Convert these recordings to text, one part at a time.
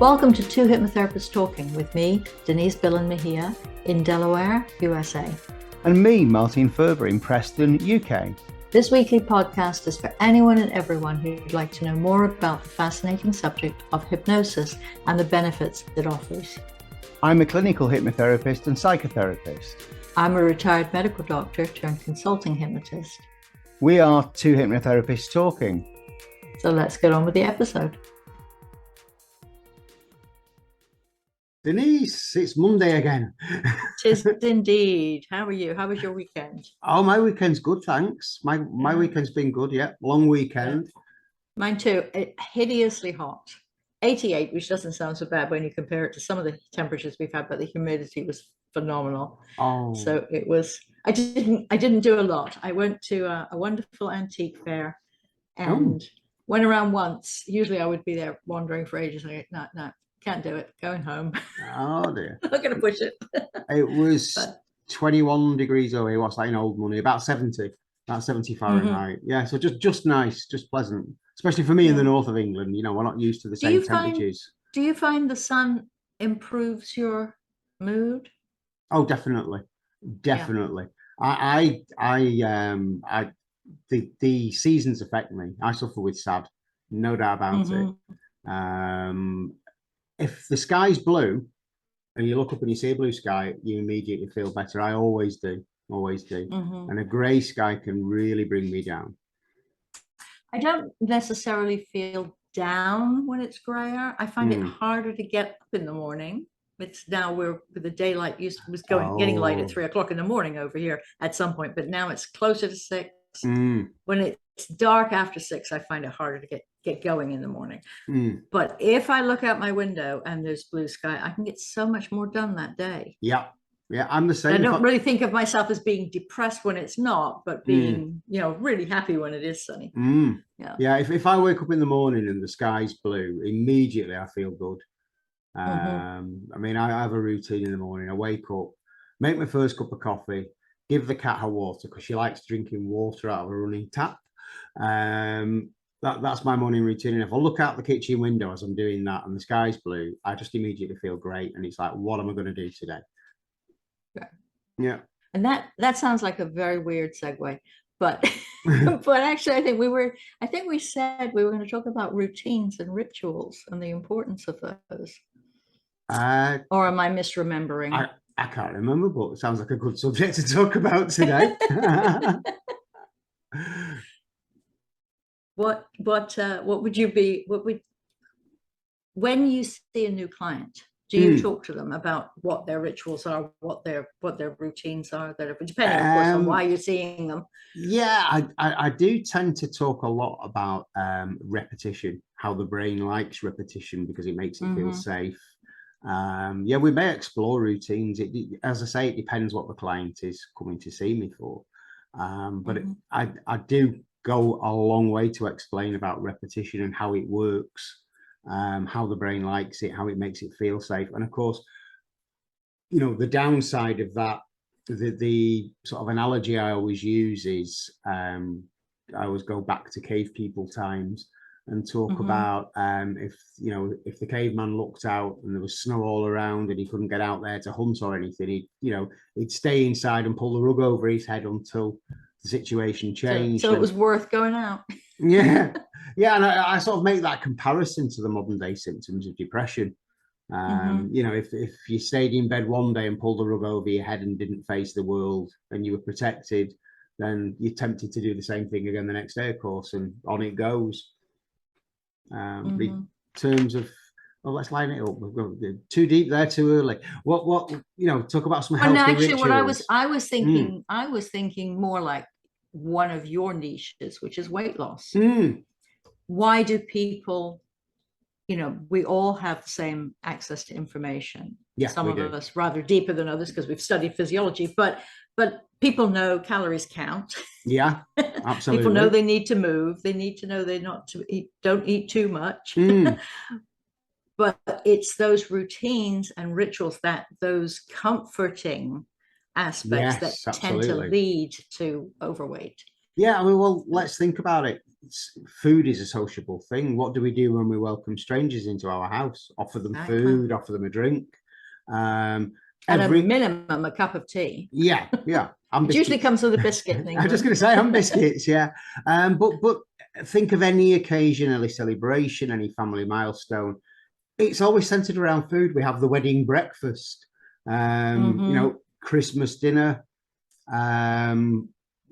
Welcome to Two Hypnotherapists Talking with me, Denise Billen-Mejia, in Delaware, USA. And me, Martin Furber, in Preston, UK. This weekly podcast is for anyone and everyone who'd like to know more about the fascinating subject of hypnosis and the benefits it offers. I'm a clinical hypnotherapist and psychotherapist. I'm a retired medical doctor turned consulting hypnotist. We are Two Hypnotherapists Talking. So let's get on with the episode. Denise, it's Monday again. Tis indeed. How are you? How was your weekend? Oh, my weekend's good, thanks. My weekend's been good, yeah. Long weekend. Yeah. Mine too. Hideously hot. 88, which doesn't sound so bad when you compare it to some of the temperatures we've had, but the humidity was phenomenal. Oh. So it was, I didn't do a lot. I went to a wonderful antique fair and went around once. Usually I would be there wandering for ages. I go, no, can't do it. Going home. Oh dear. I'm not going to push it. It was 21 degrees away. What's that in old money? About 70 Fahrenheit. Yeah, so just nice, just pleasant. Especially for me in the north of England. You know, we're not used to the same temperatures. Do you find the sun improves your mood? Oh, definitely. Definitely. Yeah. The seasons affect me. I suffer with SAD, no doubt about it. If the sky's blue and you look up and you see a blue sky, you immediately feel better. I always do. And a grey sky can really bring me down. I don't necessarily feel down when it's grayer. I find it harder to get up in the morning. It's now the daylight was getting light at 3 o'clock in the morning over here at some point, but now it's closer to 6. When it's dark after 6, I find it harder to get going in the morning. But if I look out my window and there's blue sky, I can get so much more done that day. Yeah, I'm the same. I don't really think of myself as being depressed when it's not, but being really happy when it is sunny. Yeah, if I wake up in the morning and the sky's blue, immediately I feel good. I mean, I have a routine in the morning. I wake up, make my first cup of coffee, give the cat her water because she likes drinking water out of a running tap. That's my morning routine. And if I look out the kitchen window as I'm doing that and the sky's blue, I just immediately feel great. And it's like, what am I going to do today? Yeah. And that sounds like a very weird segue, but but actually I think we said we were going to talk about routines and rituals and the importance of those. Or am I misremembering? I can't remember, but it sounds like a good subject to talk about today. What would you be? When you see a new client, do you talk to them about what their rituals are, what their routines are, depending, of course, on why you're seeing them? Yeah, I do tend to talk a lot about repetition, how the brain likes repetition because it makes it feel safe. Yeah, we may explore routines. As I say, it depends what the client is coming to see me for. But I do go a long way to explain about repetition and how it works. How the brain likes it, how it makes it feel safe. And of course, the downside of that, the sort of analogy I always use is I always go back to cave people times and talk about if the caveman looked out and there was snow all around and he couldn't get out there to hunt or anything, he'd stay inside and pull the rug over his head until the situation changed. So it was worth going out. Yeah, and I sort of make that comparison to the modern day symptoms of depression. If you stayed in bed one day and pulled the rug over your head and didn't face the world and you were protected, then you're tempted to do the same thing again the next day, of course, and on it goes. In terms of, let's line it up. We've got too deep there, too early. What talk about some healthy rituals. What I was thinking more like one of your niches, which is weight loss. Why do people, we all have the same access to information. Yeah, some of us rather deeper than others because we've studied physiology, but people know calories count. Yeah, absolutely. People know they need to move. They need to know don't eat too much. But it's those routines and rituals, those comforting aspects that tend to lead to overweight. Yeah, I mean, well, let's think about it. Food is a sociable thing. What do we do when we welcome strangers into our house? Offer them food, offer them a drink. And a minimum, a cup of tea. Yeah. It usually comes with a biscuit. In I'm just going to say biscuits, yeah. But think of any occasion, any celebration, any family milestone. It's always centered around food. We have the wedding breakfast, you know, Christmas dinner.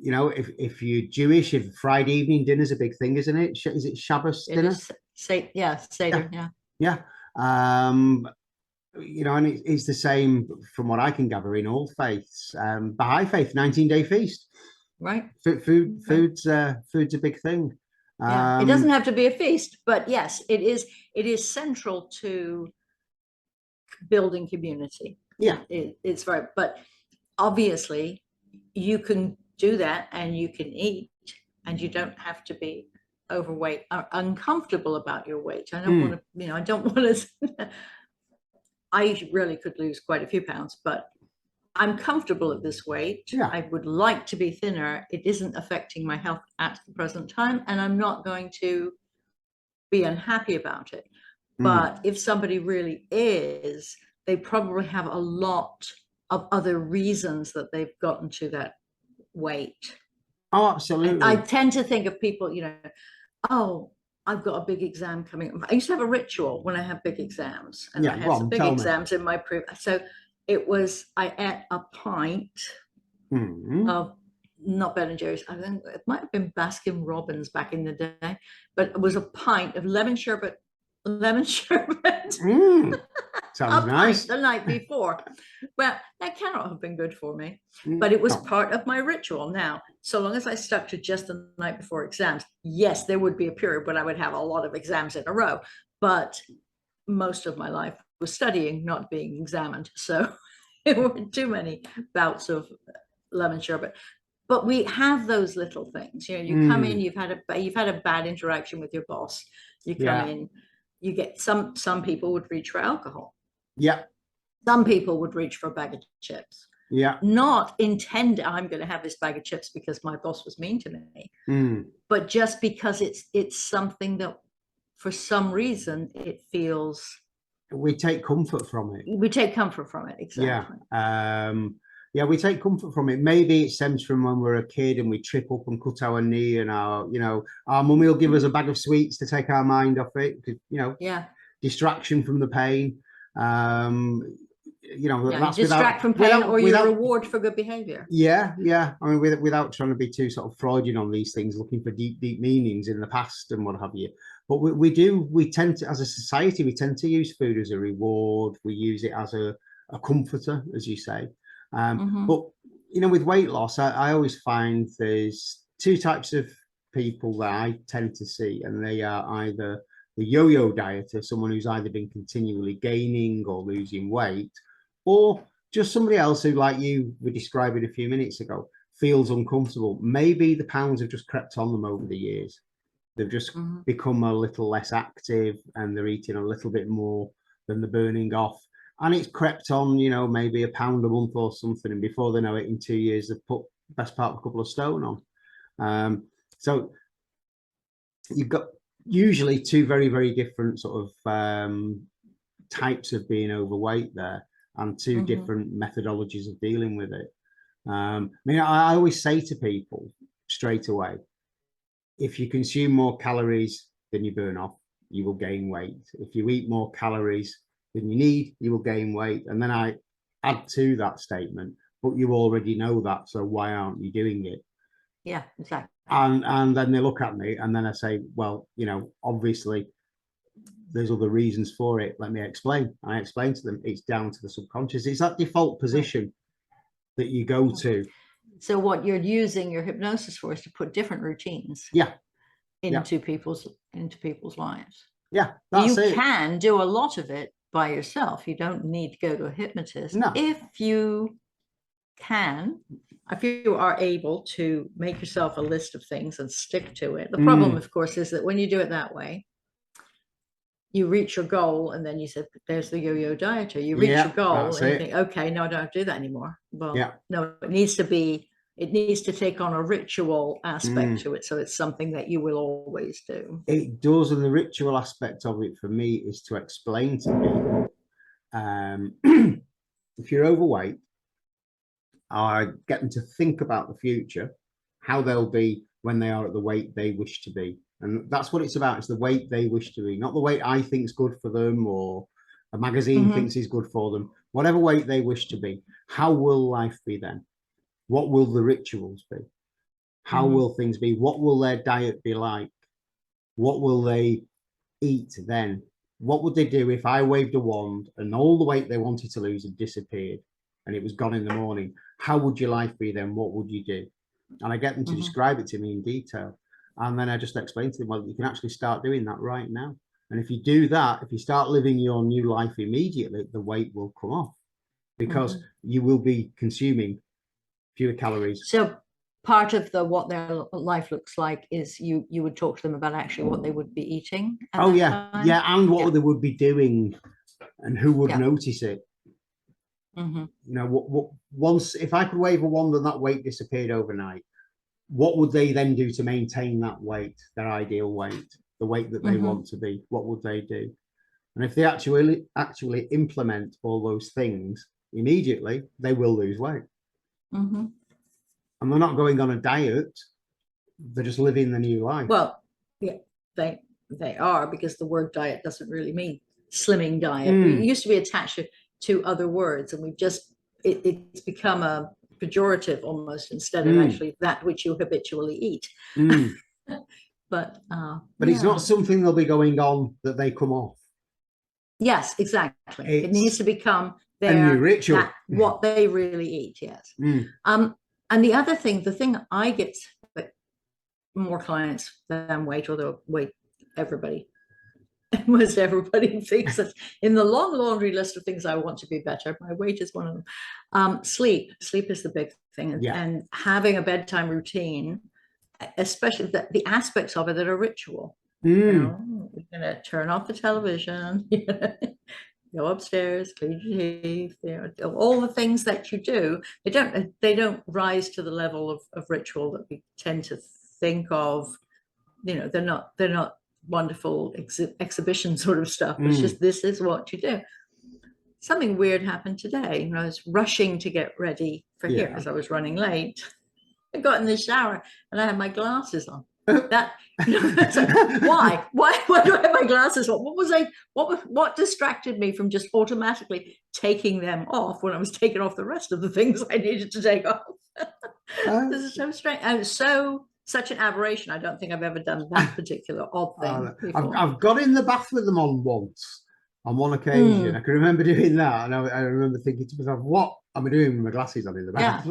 You know, if you're Jewish, if Friday evening dinner's a big thing, isn't it? Is it Shabbos dinner? Seder, yeah. You know, and it's the same from what I can gather in all faiths. Baha'i faith, 19-day feast. Right. Food's a big thing. It doesn't have to be a feast, but yes, it is central to building community. Yeah. It's right. But obviously you can do that and you can eat and you don't have to be overweight or uncomfortable about your weight. I don't want to, you know, I don't want to, I really could lose quite a few pounds, but I'm comfortable at this weight. Yeah. I would like to be thinner. It isn't affecting my health at the present time, and I'm not going to be unhappy about it. But if somebody really is, they probably have a lot of other reasons that they've gotten to that weight. Oh, absolutely. And I tend to think of people, you know, oh, I've got a big exam coming up. I used to have a ritual when I have big exams, and I had some big exams in my previous. So it was, I ate a pint of not Ben and Jerry's. I think it might have been Baskin Robbins back in the day, but it was a pint of lemon sherbet. Sounds nice. The night before. Well, that cannot have been good for me, but it was part of my ritual. Now, so long as I stuck to just the night before exams, yes, there would be a period when I would have a lot of exams in a row, but most of my life was studying, not being examined. So it weren't too many bouts of lemon sherbet. But we have those little things. You know, you come in, you've had a bad interaction with your boss. You come in, you get some people would reach for alcohol. Yeah. Some people would reach for a bag of chips. Yeah. Not intend I'm going to have this bag of chips because my boss was mean to me, but just because it's something that for some reason it feels. We take comfort from it. We take comfort from it. Exactly. Yeah, we take comfort from it. Maybe it stems from when we're a kid and we trip up and cut our knee, and our mummy will give us a bag of sweets to take our mind off it. Distraction from the pain. That's distract from pain, or your reward for good behavior. Yeah. I mean, without trying to be too sort of Freudian on these things, looking for deep meanings in the past and what have you. But we tend to, as a society, we tend to use food as a reward. We use it as a comforter, as you say. But with weight loss, I always find there's two types of people that I tend to see, and they are either the yo-yo dieter, someone who's either been continually gaining or losing weight, or just somebody else who, like you were describing a few minutes ago, feels uncomfortable. Maybe the pounds have just crept on them over the years. They've just become a little less active, and they're eating a little bit more than they're burning off. And it's crept on, maybe £1 a month or something. And before they know it, in 2 years, they've put best part of a couple of stone on. So you've got usually two very, very different sort of types of being overweight there, and two different methodologies of dealing with it. I always say to people straight away, if you consume more calories than you burn off, you will gain weight. If you eat more calories than you need, you will gain weight. And then I add to that statement, but you already know that, so why aren't you doing it? Yeah, exactly. And then they look at me, and then I say, well, obviously there's other reasons for it. Let me explain. I explain to them, it's down to the subconscious. It's that default position that you go to. So what you're using your hypnosis for is to put different routines into people's lives. Yeah, that's you it. Can do a lot of it by yourself. You don't need to go to a hypnotist. No. If you are able to make yourself a list of things and stick to it. The problem, of course, is that when you do it that way, you reach your goal, and then you said, there's the yo-yo dieter. You reach your goal and you think, okay, no, I don't have to do that anymore. Well, no, it needs to be it needs to take on a ritual aspect to it. So it's something that you will always do. It does. And the ritual aspect of it for me is to explain to people, if you're overweight, I get them to think about the future, how they'll be when they are at the weight they wish to be. And that's what it's about. It's the weight they wish to be, not the weight I think is good for them or a magazine thinks is good for them. Whatever weight they wish to be, how will life be then? What will the rituals be? How will things be? What will their diet be like? What will they eat then? What would they do if I waved a wand and all the weight they wanted to lose had disappeared and it was gone in the morning? How would your life be then? What would you do? And I get them to describe it to me in detail. And then I just explain to them, well, you can actually start doing that right now. And if you do that, if you start living your new life immediately, the weight will come off because you will be consuming fewer calories. So part of what their life looks like is you would talk to them about actually what they would be eating. Oh yeah, yeah, and what they would be doing, and who would notice it. You know, once if I could wave a wand and that weight disappeared overnight, what would they then do to maintain that weight, their ideal weight, the weight that they want to be? What would they do? And if they actually implement all those things immediately, they will lose weight. And they're not going on a diet, they're just living the new life. Well, yeah, they are, because the word diet doesn't really mean slimming diet. It used to be attached to other words, and we've just it's become a pejorative almost, instead of actually that which you habitually eat. But it's not something they'll be going on that they come off. Yes, exactly. It needs to become a new ritual, what they really eat. Yes. And the other thing, the thing I get more clients than weight, although weight, almost everybody thinks that in the long laundry list of things I want to be better, my weight is one of them. Sleep is the big thing, and having a bedtime routine, especially the aspects of it that are ritual. You know, you're gonna turn off the television, go upstairs, clean your teeth, you know, all the things that you do. They don't rise to the level of ritual that we tend to think of. You know, they're not wonderful exhibition sort of stuff. It's just, this is what you do. Something weird happened today. You know, I was rushing to get ready for here because I was running late. I got in the shower and I had my glasses on. That so why do I have my glasses on? What distracted me from just automatically taking them off when I was taking off the rest of the things I needed to take off? This is so strange, and such an aberration. I don't think I've ever done that particular odd thing. I've got in the bath with them on one occasion. I can remember doing that, and I remember thinking to myself, what am I doing with my glasses on in the bath?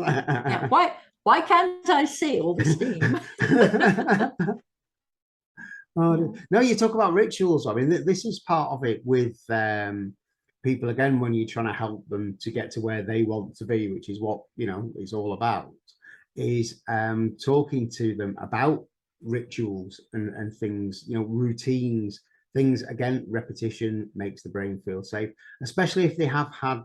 Why can't I see all the steam? No, you talk about rituals. I mean, this is part of it with people, again, when you're trying to help them to get to where they want to be, which is what, you know, it's all about, is talking to them about rituals and things, you know, routines, things. Again, repetition makes the brain feel safe, especially if they have had,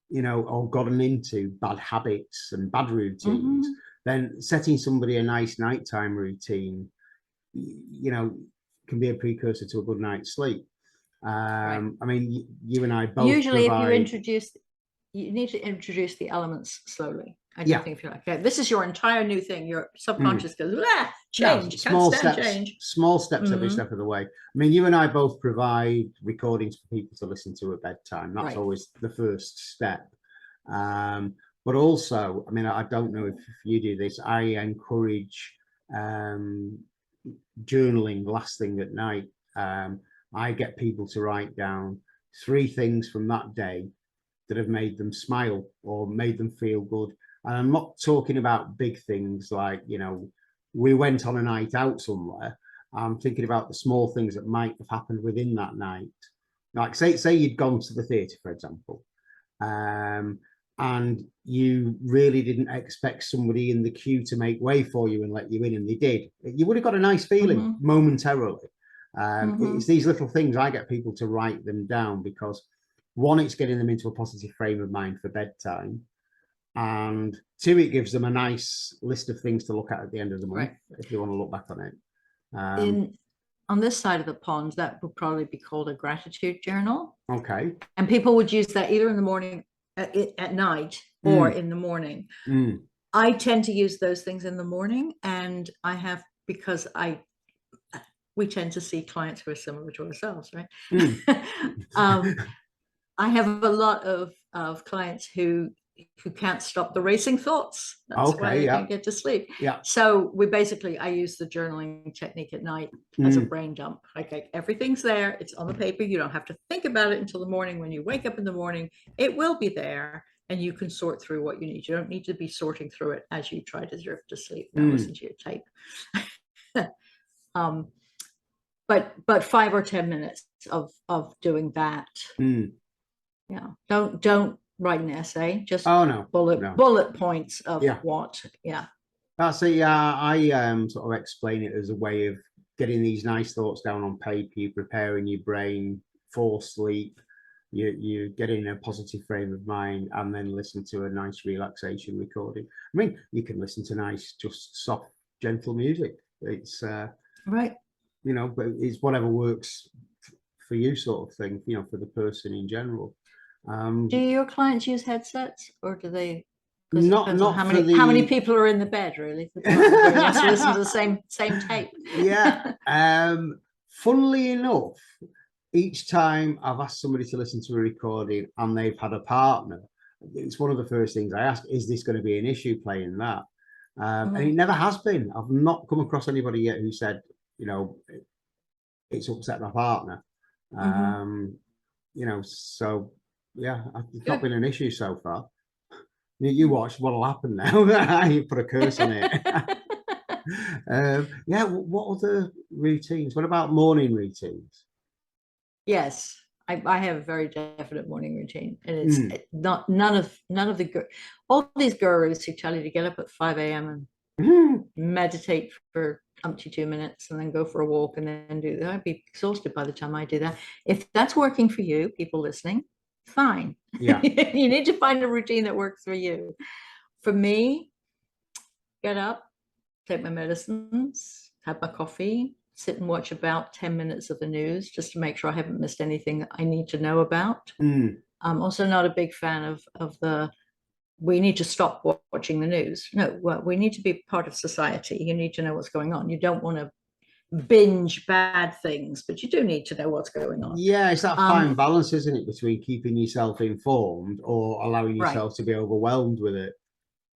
you know, or gotten into bad habits and bad routines. Then setting somebody a nice nighttime routine, you know, can be a precursor to a good night's sleep. I mean, you and I both usually if you need to introduce the elements slowly. I don't think, if you're like, okay, this is your entire new thing, your subconscious goes, change, small steps, change. Small steps every step of the way. I mean, you and I both provide recordings for people to listen to at bedtime. That's always the first step. But also, I mean, I don't know if you do this, I encourage journaling last thing at night. I get people to write down 3 things from that day that have made them smile or made them feel good. And I'm not talking about big things like, you know, we went on a night out somewhere. I'm thinking about the small things that might have happened within that night. Like say you'd gone to the theatre, for example, and you really didn't expect somebody in the queue to make way for you and let you in, and they did. You would have got a nice feeling momentarily. It's these little things. I get people to write them down because, one, it's getting them into a positive frame of mind for bedtime, and two, it gives them a nice list of things to look at the end of the month, if they want to look back on it. On this side of the pond, that would probably be called a gratitude journal. Okay. And people would use that either in the morning, at night, or in the morning. I tend to use those things in the morning, and I have, because we tend to see clients who are similar to ourselves, right? I have a lot of clients who can't stop the racing thoughts. That's why they can't get to sleep. So I use the journaling technique at night as a brain dump. Like, everything's there, it's on the paper. You don't have to think about it until the morning. When you wake up in the morning, it will be there, and you can sort through what you need. You don't need to be sorting through it as you try to drift to sleep. Now listen to your tape. But 5 or 10 minutes of doing that. Yeah. Don't write an essay. Just bullet points of what. Yeah. That's it. Yeah, I sort of explain it as a way of getting these nice thoughts down on paper. You're preparing your brain for sleep. You get in a positive frame of mind, and then listen to a nice relaxation recording. I mean, you can listen to nice, just soft, gentle music. It's right. You know, but it's whatever works for you, sort of thing. You know, for the person in general. Do your clients use headsets, or do they? Not how many people are in the bed, really? Yes, listen to the same tape. Yeah. Funnily enough, each time I've asked somebody to listen to a recording and they've had a partner, it's one of the first things I ask: is this going to be an issue playing that? And it never has been. I've not come across anybody yet who said, you know, it's upset my partner. You know, so yeah, it's not been an issue so far. You watch what'll happen now. You put a curse on it. Yeah. What other routines? What about morning routines? Yes, I have a very definite morning routine, and it's not none of all these gurus who tell you to get up at 5 a.m. and meditate for umpty 2 minutes and then go for a walk and then do that. I'd be exhausted by the time I do that. If that's working for you, people listening, fine. Yeah. You need to find a routine that works for you. For me, get up, take my medicines, have my coffee, sit and watch about 10 minutes of the news just to make sure I haven't missed anything that I need to know about. I'm also not a big fan of the we need to stop watching the news. No, well, we need to be part of society. You need to know what's going on. You don't want to binge bad things, but you do need to know what's going on. Yeah, it's that fine balance, isn't it, between keeping yourself informed or allowing yourself to be overwhelmed with it.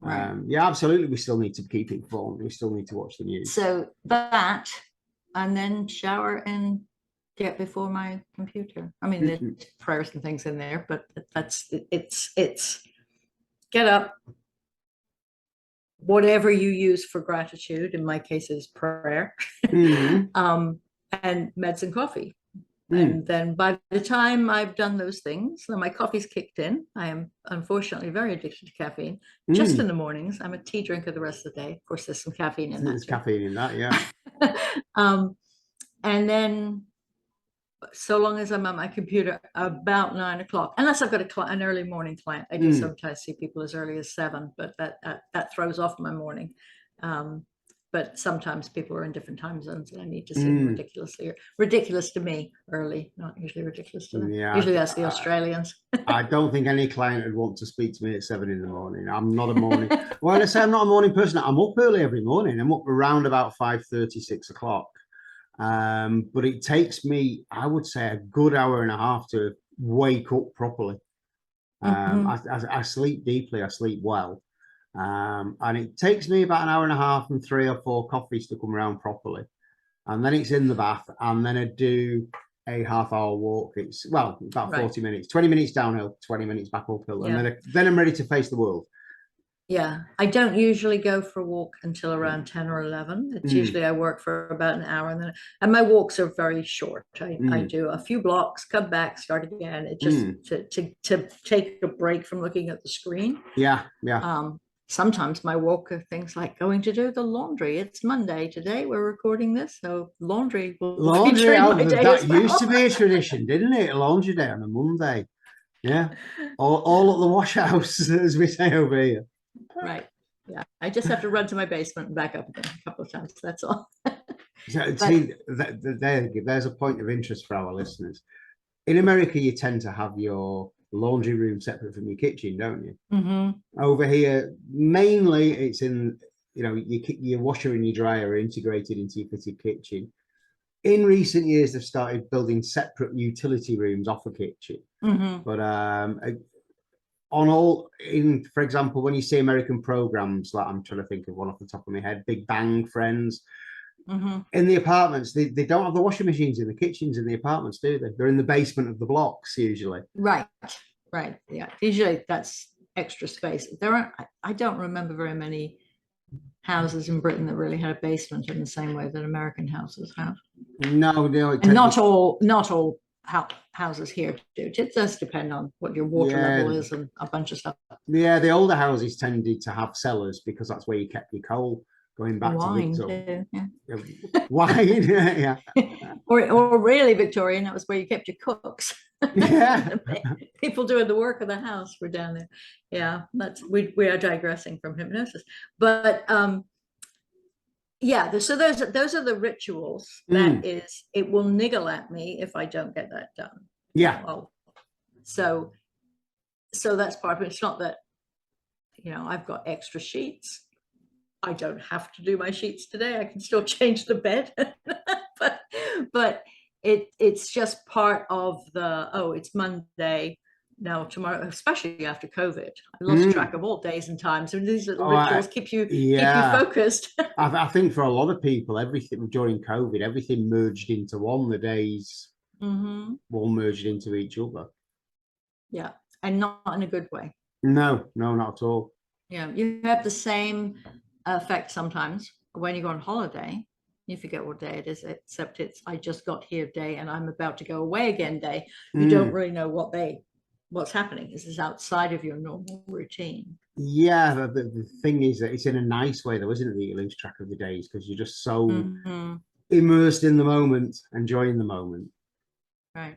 Yeah, absolutely. We still need to keep informed. We still need to watch the news. So that, and then shower and get before my computer. I mean, there's prayers and things in there, but it's get up, whatever you use for gratitude. In my case, is prayer, and meds and coffee. And then by the time I've done those things, then my coffee's kicked in. I am unfortunately very addicted to caffeine. Just in the mornings. I'm a tea drinker the rest of the day. Of course, there's some caffeine in that. There's caffeine in that, yeah. And then, so long as I'm at my computer, about 9 o'clock, unless I've got an early morning client. I do sometimes see people as early as 7, but that throws off my morning. But sometimes people are in different time zones, and I need to see them ridiculous to me early, not usually ridiculous to them. Yeah, usually that's the Australians. I don't think any client would want to speak to me at 7 in the morning. I'm not a morning. Well, I say I'm not a morning person. I'm up early every morning. I'm up around about 5:30, 6 o'clock. But it takes me, I would say, a good hour and a half to wake up properly. I sleep deeply. I sleep well. And it takes me about an hour and a half and 3 or 4 coffees to come around properly, and then it's in the bath, and then I do a half-hour walk. It's about 40 minutes, 20 minutes downhill, 20 minutes back uphill, and then I'm ready to face the world. Yeah, I don't usually go for a walk until around 10 or 11. It's usually I work for about an hour, and my walks are very short. I do a few blocks, come back, start again. It just to take a break from looking at the screen. Yeah. Sometimes my walk are things like going to do the laundry. It's Monday today. We're recording this, so laundry will feature in my day that as well. Used to be a tradition, didn't it? A laundry day on a Monday. Yeah. All at the wash house, as we say over here. Right. Yeah. I just have to run to my basement and back up again a couple of times. That's all. So, But see, there's a point of interest for our listeners. In America, you tend to have your laundry room separate from your kitchen, don't you? Over here, mainly it's in, your washer and your dryer are integrated into your fitted kitchen. In recent years, they've started building separate utility rooms off a kitchen. But for example, when you see American programs, like I'm trying to think of one off the top of my head, Big Bang, Friends, in the apartments, they don't have the washing machines in the kitchens in the apartments, do they? They're in the basement of the blocks usually. Right. Yeah. Usually that's extra space. I don't remember very many houses in Britain that really had a basement in the same way that American houses have. No, and not all houses here do. It does depend on what your water level is and a bunch of stuff. Yeah, the older houses tended to have cellars because that's where you kept your coal. Going back wine to too, yeah. Wine, yeah. or really, Victorian, that was where you kept your cooks. Yeah. People doing the work of the house were down there. Yeah, we are digressing from hypnosis, but yeah. So those are the rituals. That is, it will niggle at me if I don't get that done. Yeah. So that's part of it. It's not that I've got extra sheets. I don't have to do my sheets today. I can still change the bed, but it's just part of it's Monday now, tomorrow, especially after COVID. I lost track of all days and times. And these little rituals keep you focused. I think for a lot of people, everything during COVID, everything merged into one. The days all merged into each other. Yeah, and not in a good way. No, not at all. Yeah, you have the same effect sometimes when you go on holiday. You forget what day it is, except it's I just got here day and I'm about to go away again day. You don't really know what's happening. This is outside of your normal routine. Yeah, the thing is that it's in a nice way though, isn't it, that you lose track of the days because you're just so immersed in the moment, enjoying the moment. Right.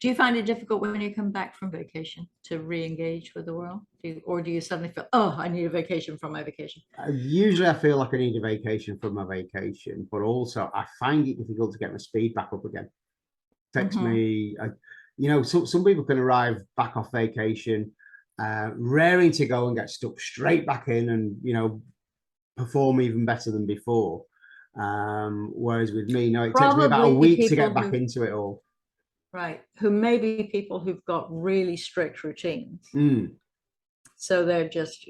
Do you find it difficult when you come back from vacation to re-engage with the world? Or do you suddenly feel, I need a vacation from my vacation? Usually I feel like I need a vacation from my vacation, but also I find it difficult to get my speed back up again. Text me, some people can arrive back off vacation, raring to go and get stuck straight back in and, perform even better than before. Whereas with me, no, it takes me about a week to get back into it all. Right. Who may be people who've got really strict routines. So they're just,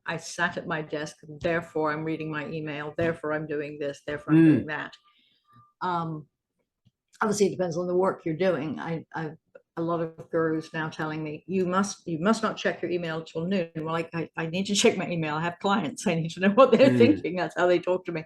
I sat at my desk, therefore I'm reading my email, therefore I'm doing this, therefore I'm doing that. Obviously it depends on the work you're doing. I've a lot of gurus now telling me you must not check your email till noon. Well, I need to check my email. I have clients. I need to know what they're thinking. That's how they talk to me.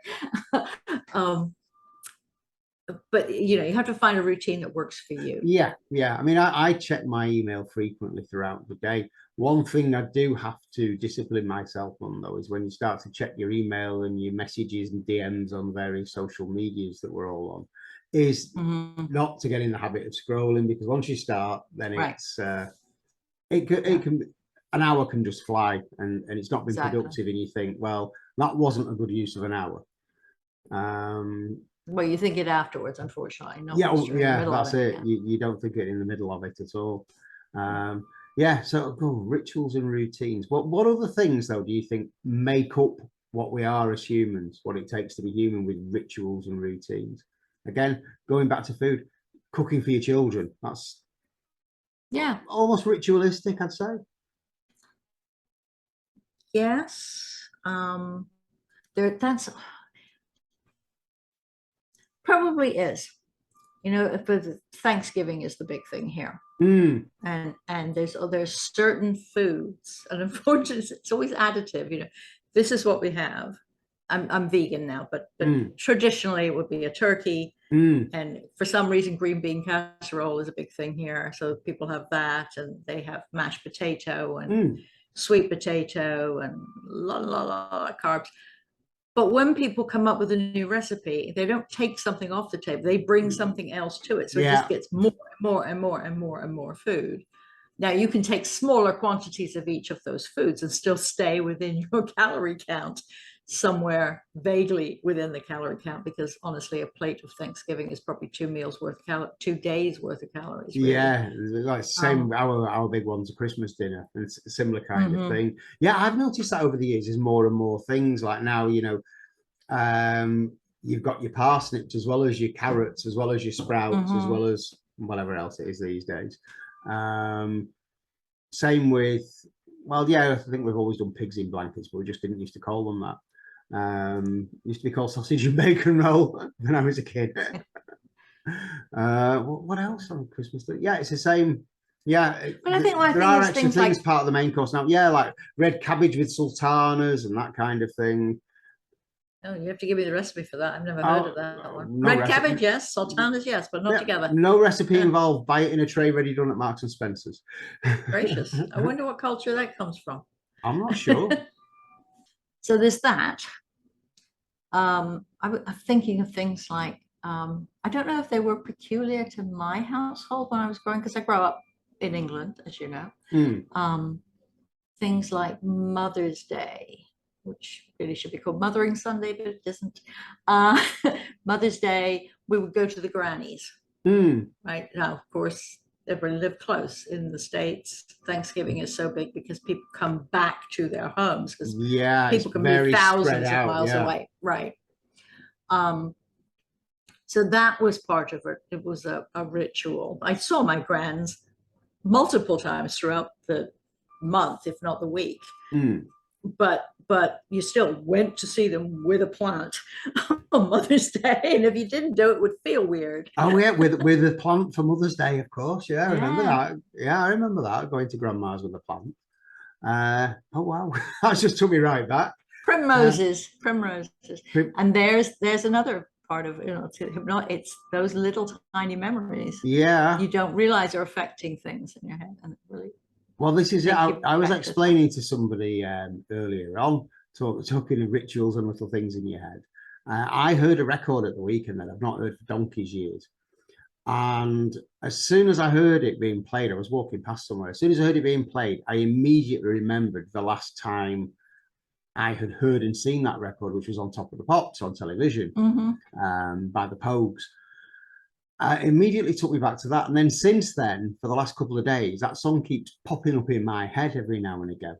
But you have to find a routine that works for you. Yeah. I mean, I check my email frequently throughout the day. One thing I do have to discipline myself on though is when you start to check your email and your messages and DMs on various social medias that we're all on, is not to get in the habit of scrolling, because once you start, then it can an hour can just fly and it's not been productive, and you think, well, that wasn't a good use of an hour. Well, you think it afterwards, unfortunately. That's it. You don't think it in the middle of it at all. So rituals and routines. What other things though do you think make up what we are as humans, what it takes to be human, with rituals and routines? Again, going back to food, cooking for your children, that's almost ritualistic, I'd say. Yes. That's probably is. For Thanksgiving is the big thing here. And there's certain foods, and unfortunately it's always additive. This is what we have. I'm vegan now, but traditionally it would be a turkey, and for some reason green bean casserole is a big thing here. So people have that, and they have mashed potato and sweet potato and la carbs. But when people come up with a new recipe, they don't take something off the table. They bring something else to it. So it just gets more and more and more and more and more food. Now you can take smaller quantities of each of those foods and still stay within your calorie count, somewhere vaguely within the calorie count, because honestly, a plate of Thanksgiving is probably 2 meals worth of 2 days worth of calories. Really. Yeah, like same. Our big one's a Christmas dinner, and it's a similar kind of thing. Yeah, I've noticed that over the years. There's more and more things like now. You've got your parsnips as well as your carrots, as well as your sprouts, as well as whatever else it is these days. Same with, well, yeah, I think we've always done pigs in blankets, but we just didn't used to call them that. Used to be called sausage and bacon roll when I was a kid. What else on Christmas Day? Yeah, it's the same. Yeah, but I think there are extra things like, part of the main course now. Yeah, like red cabbage with sultanas and that kind of thing. Oh, you have to give me the recipe for that. I've never heard of that one. No red cabbage, yes. Sultanas, yes, but not together. No recipe involved. Buy it in a tray ready done at Marks and Spencer's. Gracious. I wonder what culture that comes from. I'm not sure. So there's that. I'm thinking of things like, I don't know if they were peculiar to my household when I was growing, because I grew up in England, as you know. Things like Mother's Day, which really should be called Mothering Sunday, but it isn't. Mother's Day, we would go to the grannies. Right now, of course, everyone lived close in the States. Thanksgiving is so big because people come back to their homes, because people can be thousands of miles away. Right. So that was part of it. It was a ritual. I saw my grands multiple times throughout the month, if not the week. But you still went to see them with a plant on Mother's Day, and if you didn't do it, it would feel weird. Oh yeah, with a plant for Mother's Day, of course. Yeah, I remember that. Yeah, I remember that, going to grandma's with a plant. Oh wow, that just took me right back. Primroses. And there's another part of it's those little tiny memories. Yeah, you don't realize are affecting things in your head, and it really. Well, this is it. I was explaining to somebody earlier on, talking of rituals and little things in your head. I heard a record at the weekend that I've not heard for donkey's years. And as soon as I heard it being played, I was walking past somewhere. As soon as I heard it being played, I immediately remembered the last time I had heard and seen that record, which was on Top of the Pops on television by the Pogues. Immediately took me back to that, and then since then, for the last couple of days, that song keeps popping up in my head every now and again.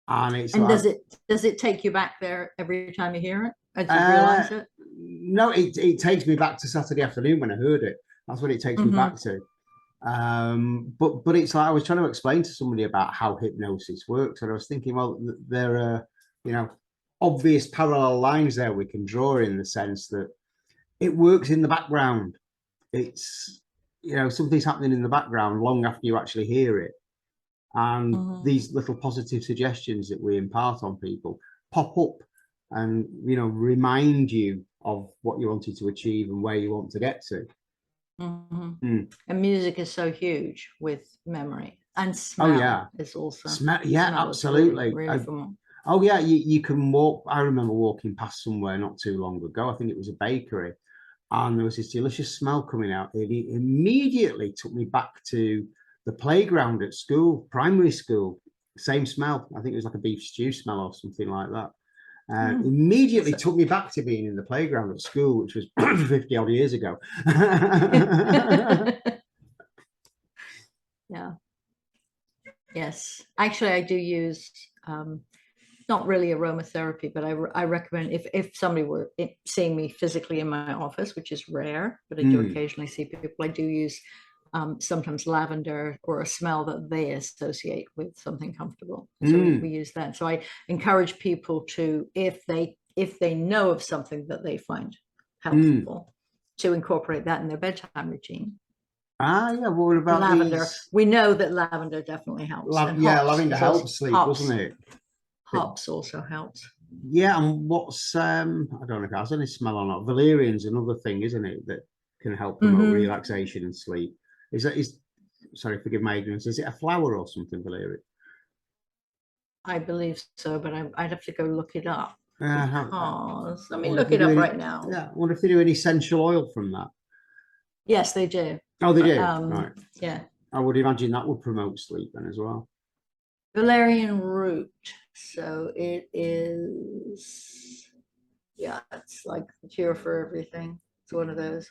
And does it take you back there every time you hear it? As you realize it? No, it takes me back to Saturday afternoon when I heard it. That's what it takes me back to. But it's like I was trying to explain to somebody about how hypnosis works, and I was thinking, well, there are obvious parallel lines there we can draw, in the sense that it works in the background. It's, something's happening in the background long after you actually hear it. And these little positive suggestions that we impart on people pop up and, remind you of what you wanted to achieve and where you want to get to. And music is so huge with memory, and smell is also. Smell, absolutely. You can walk. I remember walking past somewhere not too long ago. I think it was a bakery. And there was this delicious smell coming out. It immediately took me back to the playground at school, primary school. Same smell. I think it was like a beef stew smell or something like that. Immediately took me back to being in the playground at school, which was 50 odd years ago. Yeah. Yes. Actually, I do use not really aromatherapy, but I recommend, if somebody were seeing me physically in my office, which is rare, but I do occasionally see people, I do use sometimes lavender, or a smell that they associate with something comfortable. So we use that. So I encourage people to, if they know of something that they find helpful, to incorporate that in their bedtime routine. Yeah. What about lavender? We know that lavender definitely helps. Lavender helps sleep, doesn't it? Hops also helps. Yeah, and what's I don't know if it has any smell or not. Valerian's another thing, isn't it, that can help promote relaxation and sleep. Sorry, forgive my ignorance. Is it a flower or something, valerian? I believe so, but I'd have to go look it up. Let me look it up right now. Yeah, I wonder if they do any essential oil from that. Yes, they do. Oh, they do. Right. Yeah. I would imagine that would promote sleep then as well. Valerian root. So it is, yeah, it's like the cure for everything. It's one of those.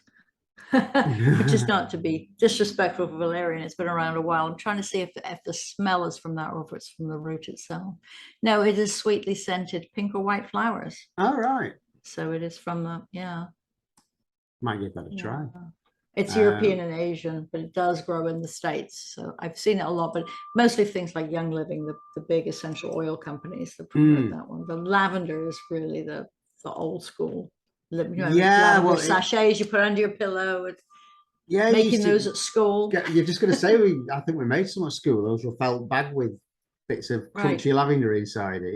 Which is not to be disrespectful for valerian. It's been around a while. I'm trying to see if the smell is from that or if it's from the root itself. No, it is sweetly scented pink or white flowers. All right. So it is from the, yeah. Might give that a try. It's European and Asian, but it does grow in the States. So I've seen it a lot, but mostly things like Young Living, the big essential oil companies that promote that one. The lavender is really the old school. Yeah, well, sachets you put under your pillow. It's yeah, making those at school. You're just going to say I think we made some at school. Those were felt bag with bits of crunchy lavender inside it.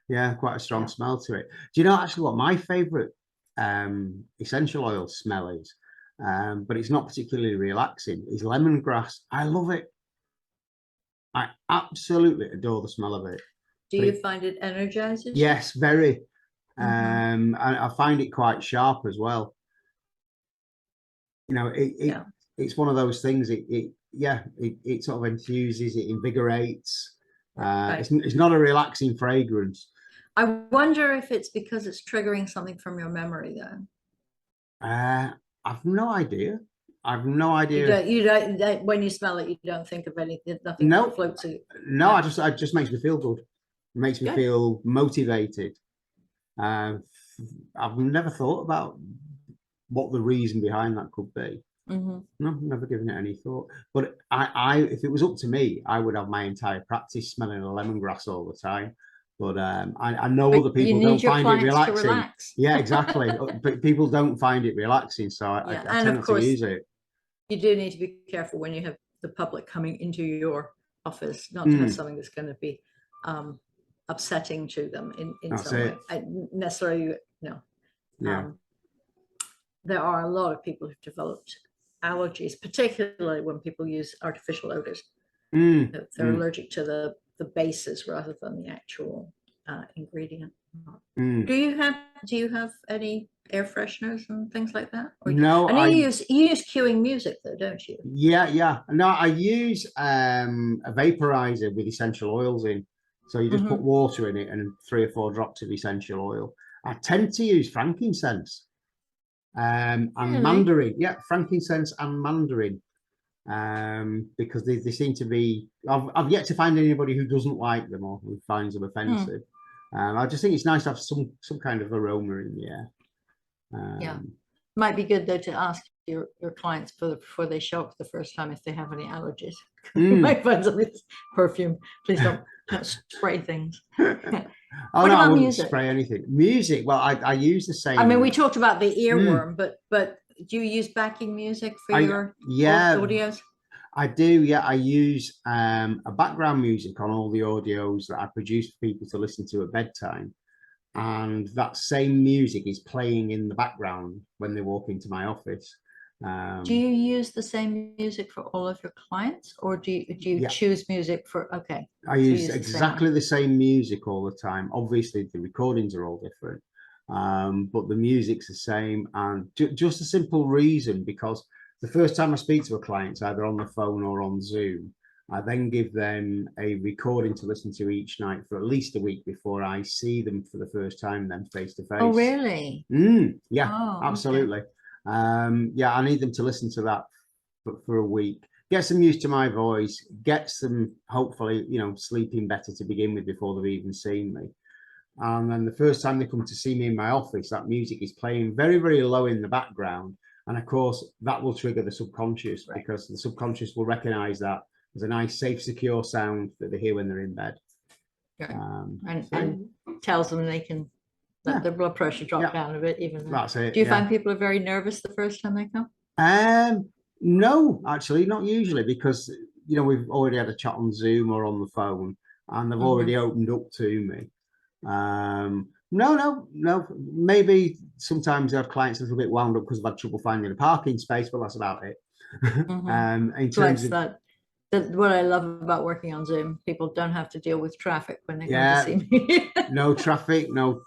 Yeah, quite a strong smell to it. Do you know actually what my favorite essential oil smell is? But it's not particularly relaxing. Is lemongrass. I love it. I absolutely adore the smell of it. Do you find it energizes? Yes, very. And I find it quite sharp as well. You know, it's one of those things. It sort of enthuses, it invigorates. It's not a relaxing fragrance. I wonder if it's because it's triggering something from your memory, though. I've no idea. I've no idea. You don't. When you smell it, you don't think of anything. Nothing floats to you. No, it just makes me feel good. It makes me feel motivated. I've never thought about what the reason behind that could be. No, never given it any thought. But if it was up to me, I would have my entire practice smelling of lemongrass all the time. But I know other people don't find it relaxing. Yeah, exactly. But people don't find it relaxing, so I tend not to use it. You do need to be careful when you have the public coming into your office, not to have something that's going to be upsetting to them in some way. Necessarily, no. There are a lot of people who've developed allergies, particularly when people use artificial odors. They're allergic to the bases rather than the actual ingredient. Do you have any air fresheners and things like that? No, I know you use cueing music though, don't you? Yeah. No, I use a vaporizer with essential oils in. So you just put water in it and 3 or 4 drops of essential oil. I tend to use frankincense and mandarin. Yeah, frankincense and mandarin. Because they seem to be, I've yet to find anybody who doesn't like them or who finds them offensive. I just think it's nice to have some kind of aroma in the air. Might be good though to ask your clients before they show up the first time if they have any allergies. You might find some perfume. Please don't spray things. Oh no, I wouldn't spray anything. Music, well, I use the same. I mean, we talked about the earworm, but do you use backing music for your audios? I do, yeah. I use a background music on all the audios that I produce for people to listen to at bedtime. And that same music is playing in the background when they walk into my office. Do you use the same music for all of your clients, or do you choose music for? Okay, I use exactly the same music all the time. Obviously, the recordings are all different, but the music's the same, and just a simple reason, because the first time I speak to a client, either on the phone or on Zoom, I then give them a recording to listen to each night for at least a week before I see them for the first time, then face to face. Oh, really? Yeah, absolutely. Okay. Yeah, I need them to listen to that for a week. Gets them used to my voice, gets them hopefully, sleeping better to begin with before they've even seen me. And then the first time they come to see me in my office, that music is playing very, very low in the background. And of course, that will trigger the subconscious, because the subconscious will recognize that as a nice, safe, secure sound that they hear when they're in bed. And tells them they can let their blood pressure drop down a bit. Even that's it. Do you find people are very nervous the first time they come? No, actually, not usually, because we've already had a chat on Zoom or on the phone, and they've already opened up to me. No. Maybe sometimes they have clients a little bit wound up because they've had trouble finding a parking space, but that's about it. In terms of what I love about working on Zoom, people don't have to deal with traffic when they come to see me. No traffic, no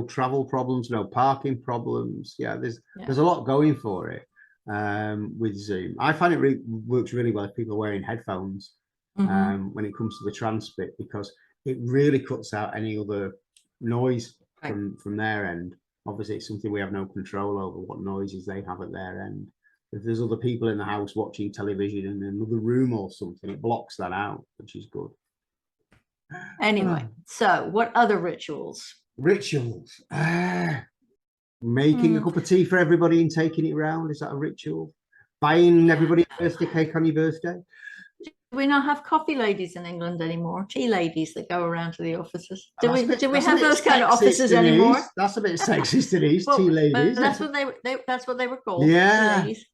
travel problems, no parking problems. There's a lot going for it. with Zoom. I find it really works really well if people are wearing headphones when it comes to the trance bit, because it really cuts out any other noise from their end. Obviously, it's something we have no control over, what noises they have at their end. If there's other people in the house watching television in another room or something, it blocks that out, which is good. Anyway, so what other rituals? Rituals. Making a cup of tea for everybody and taking it round. Is that a ritual? Buying everybody a birthday cake on your birthday? Do we not have coffee ladies in England anymore? Tea ladies that go around to the offices. Do we have those kind of offices anymore? That's a bit sexist, Denise. Well, tea ladies. That's what they were called. Yeah. Tea ladies.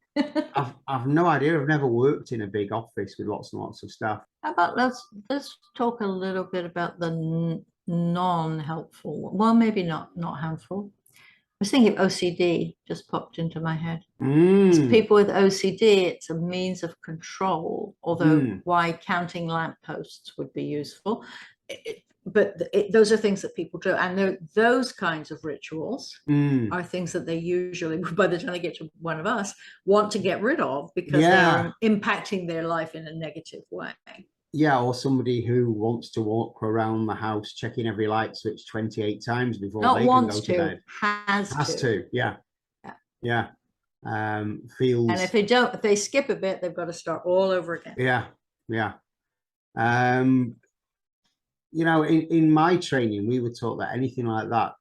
I've no idea. I've never worked in a big office with lots and lots of staff. How about let's talk a little bit about the non-helpful. Well, maybe not harmful. I was thinking of OCD, just popped into my head. People with OCD, it's a means of control, although why counting lampposts would be useful. Those are things that people do. And those kinds of rituals are things that they usually, by the time they get to one of us, want to get rid of because they're impacting their life in a negative way. Yeah, or somebody who wants to walk around the house checking every light switch 28 times before they can go to bed. Has to. Yeah. Feels. And if they skip a bit, they've got to start all over again. Yeah. You know, in my training, we were taught that anything like that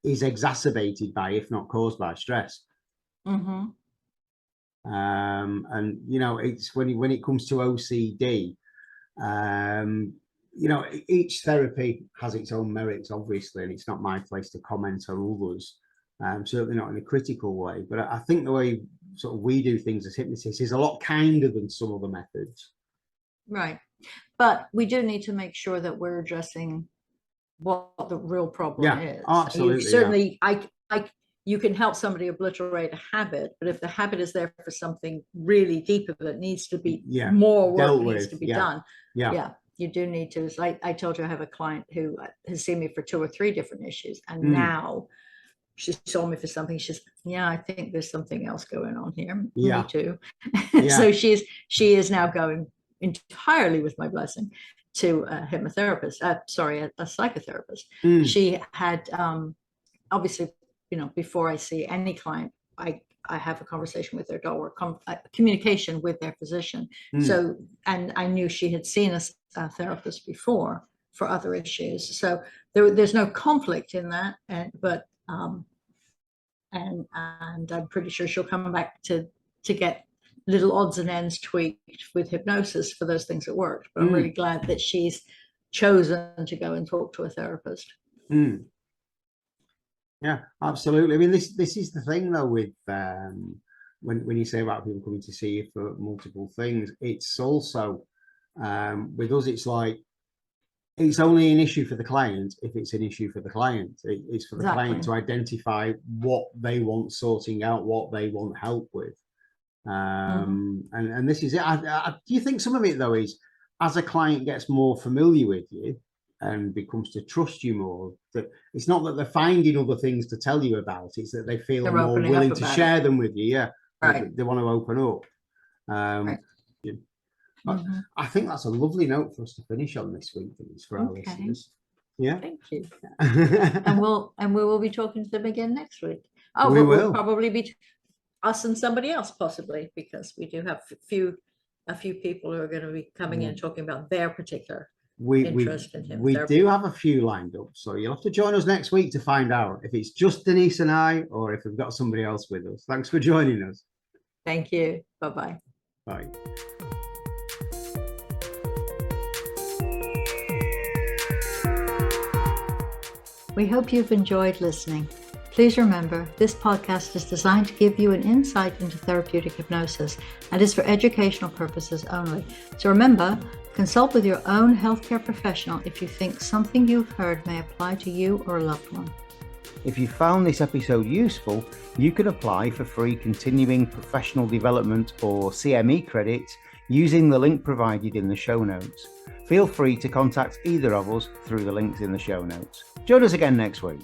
is exacerbated by, if not caused by, stress. And you know, it's when it comes to OCD. You know, each therapy has its own merits, obviously, and it's not my place to comment on others, certainly not in a critical way. But I think the way sort of we do things as hypnotists is a lot kinder than some other methods. Right. But we do need to make sure that we're addressing what the real problem is. Absolutely. Certainly, you can help somebody obliterate a habit, but if the habit is there for something really deeper that needs to be more work needs to be done. You do need to. Like I told you, I have a client who has seen me for 2 or 3 different issues, and now she saw me for something. She says, I think there's something else going on here. Me too. So she is now going entirely, with my blessing, to a hypnotherapist. A psychotherapist. She had obviously, you know, before I see any client, I have a conversation with their doctor, communication with their physician. So, and I knew she had seen a therapist before for other issues. So there's no conflict in that. But I'm pretty sure she'll come back to get little odds and ends tweaked with hypnosis for those things that worked. But I'm really glad that she's chosen to go and talk to a therapist. Yeah, absolutely. I mean, this is the thing though with when you say about people coming to see you for multiple things, it's also with us, it's like it's only an issue for the client if it's an issue for the client. It's for the client to identify what they want sorting out, what they want help with. And this is it. Do you think some of it though is as a client gets more familiar with you and becomes to trust you more, that it's not that they're finding other things to tell you about, it's that they feel they're more willing to share them with you. They want to open up. I think that's a lovely note for us to finish on this week, for our listeners. Thank you. and we will be talking to them again next week. We'll probably be us and somebody else, possibly, because we do have a few people who are going to be coming in talking about their particular interest in hypnotherapy. We do have a few lined up, so you'll have to join us next week to find out if it's just Denise and I, or if we've got somebody else with us. Thanks for joining us. Thank you. Bye-bye. Bye. We hope you've enjoyed listening. Please remember, this podcast is designed to give you an insight into therapeutic hypnosis and is for educational purposes only. So remember, consult with your own healthcare professional if you think something you've heard may apply to you or a loved one. If you found this episode useful, you can apply for free continuing professional development or CME credits using the link provided in the show notes. Feel free to contact either of us through the links in the show notes. Join us again next week.